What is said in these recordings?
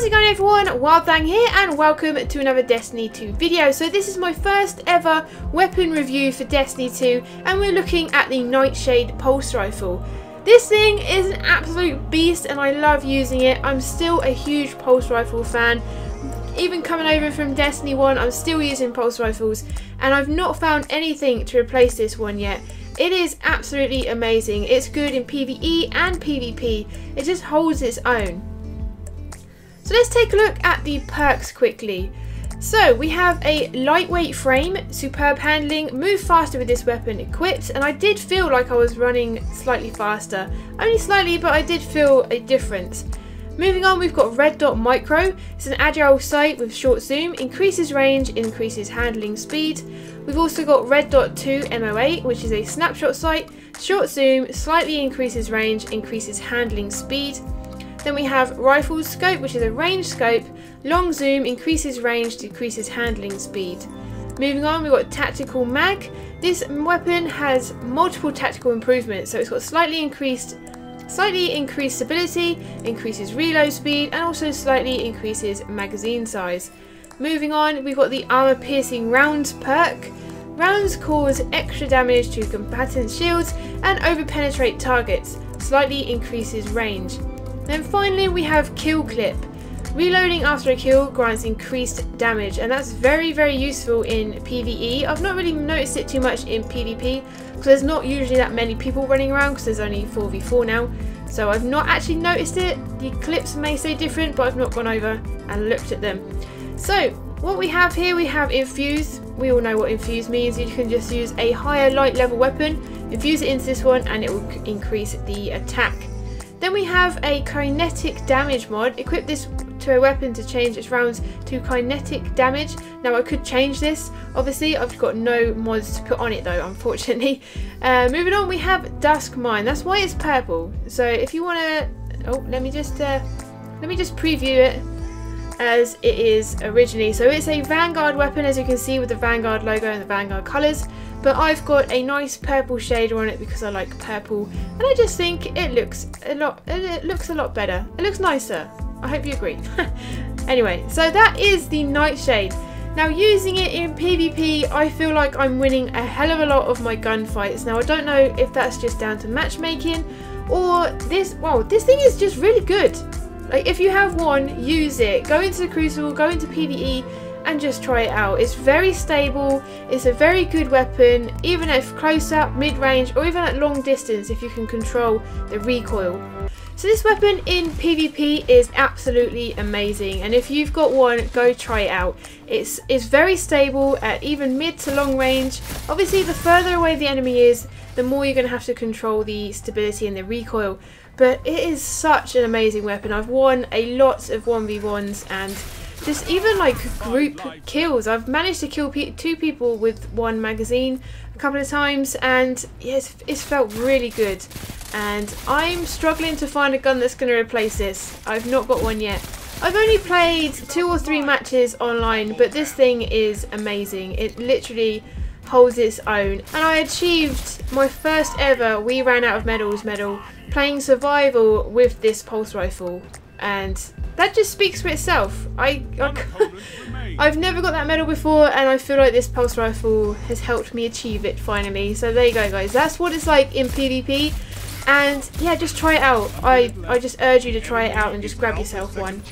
How's it going everyone? WildeThang here and welcome to another Destiny 2 video. So this is my first ever weapon review for Destiny 2 and we're looking at the Nightshade pulse rifle. This thing is an absolute beast and I love using it. I'm still a huge pulse rifle fan. Even coming over from Destiny 1, I'm still using pulse rifles and I've not found anything to replace this one yet. It is absolutely amazing. It's good in PvE and PvP. It just holds its own. So let's take a look at the perks quickly. So we have a lightweight frame, superb handling, move faster with this weapon equipped, and I did feel like I was running slightly faster. Only slightly, but I did feel a difference. Moving on, we've got red dot micro. It's an agile sight with short zoom, increases range, increases handling speed. We've also got red dot 2 MO8, which is a snapshot sight, short zoom, slightly increases range, increases handling speed. Then we have rifle scope, which is a range scope, long zoom, increases range, decreases handling speed. Moving on, we've got tactical mag. This weapon has multiple tactical improvements, so it's got slightly increased stability, increases reload speed, and also slightly increases magazine size. Moving on, we've got the armor piercing rounds perk. Rounds cause extra damage to combatant shields and over penetrate targets, slightly increases range. Then finally we have kill clip. Reloading after a kill grants increased damage, and that's very useful in PvE. I've not really noticed it too much in PvP because there's not usually that many people running around because there's only 4v4 now. So I've not actually noticed it. The clips may say different, but I've not gone over and looked at them. So what we have here, we have infuse. We all know what infuse means. You can just use a higher light level weapon, infuse it into this one, and it will increase the attack. Then we have a kinetic damage mod. Equip this to a weapon to change its rounds to kinetic damage. Now I could change this, obviously I've got no mods to put on it though, unfortunately. Moving on, we have Dusk Mine. That's why it's purple. So if you want to, let me just preview it as it is originally. So it's a Vanguard weapon, as you can see, with the Vanguard logo and the Vanguard colours. But I've got a nice purple shader on it because I like purple, and I just think it looks a lot better. It looks nicer. I hope you agree. Anyway, so that is the Nightshade. Now using it in PvP, I feel like I'm winning a hell of a lot of my gunfights. Now I don't know if that's just down to matchmaking or this. Well, this thing is just really good. Like if you have one, use it. Go into the Crucible, go into PvE, and just try it out. It's very stable, it's a very good weapon, even at close up, mid range, or even at long distance if you can control the recoil. So this weapon in PvP is absolutely amazing, and if you've got one, go try it out. It's very stable at even mid to long range. Obviously the further away the enemy is, the more you're going to have to control the stability and the recoil, but it is such an amazing weapon. I've won a lot of 1v1s and just even like group kills. I've managed to kill 2 people with 1 magazine a couple of times, and yes, it's felt really good. And I'm struggling to find a gun that's going to replace this. I've not got one yet. I've only played 2 or 3 matches online, but this thing is amazing. It literally holds its own. And I achieved my first ever We Ran Out of Medals medal playing survival with this pulse rifle. And that just speaks for itself. I've never got that medal before, and I feel like this pulse rifle has helped me achieve it finally. So there you go, guys. That's what it's like in PvP. And yeah, just try it out. I just urge you to try it out and just grab yourself one.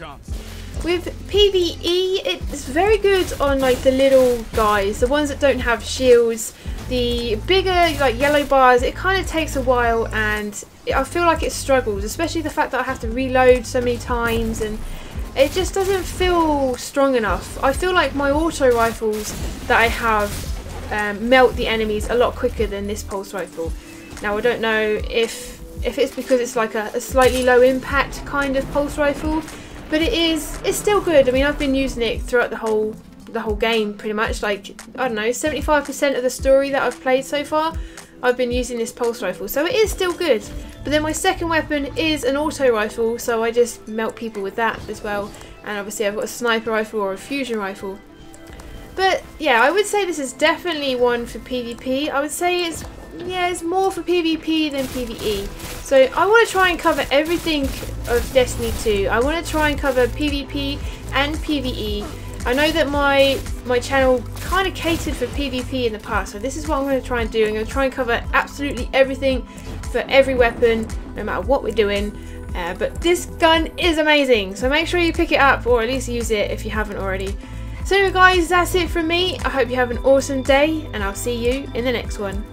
With PvE, it's very good on like the little guys, the ones that don't have shields. The bigger like yellow bars, it kind of takes a while, and I feel like it struggles, especially the fact that I have to reload so many times, and it just doesn't feel strong enough. I feel like my auto rifles that I have melt the enemies a lot quicker than this pulse rifle. Now I don't know if it's because it's like a slightly low impact kind of pulse rifle, but it's still good. I mean, I've been using it throughout the whole game pretty much. Like, I don't know, 75% of the story that I've played so far, I've been using this pulse rifle, so it is still good. But then my second weapon is an auto rifle, so I just melt people with that as well. And obviously I've got a sniper rifle or a fusion rifle. But yeah, I would say this is definitely one for PvP. I would say it's more for PvP than PvE. So I want to try and cover everything of Destiny 2. I want to try and cover PvP and PvE. I know that my channel kind of catered for PvP in the past, so this is what I'm going to try and do. I'm going to try and cover absolutely everything for every weapon, no matter what we're doing. But this gun is amazing, so make sure you pick it up, or at least use it if you haven't already. So anyway guys, that's it from me. I hope you have an awesome day, and I'll see you in the next one.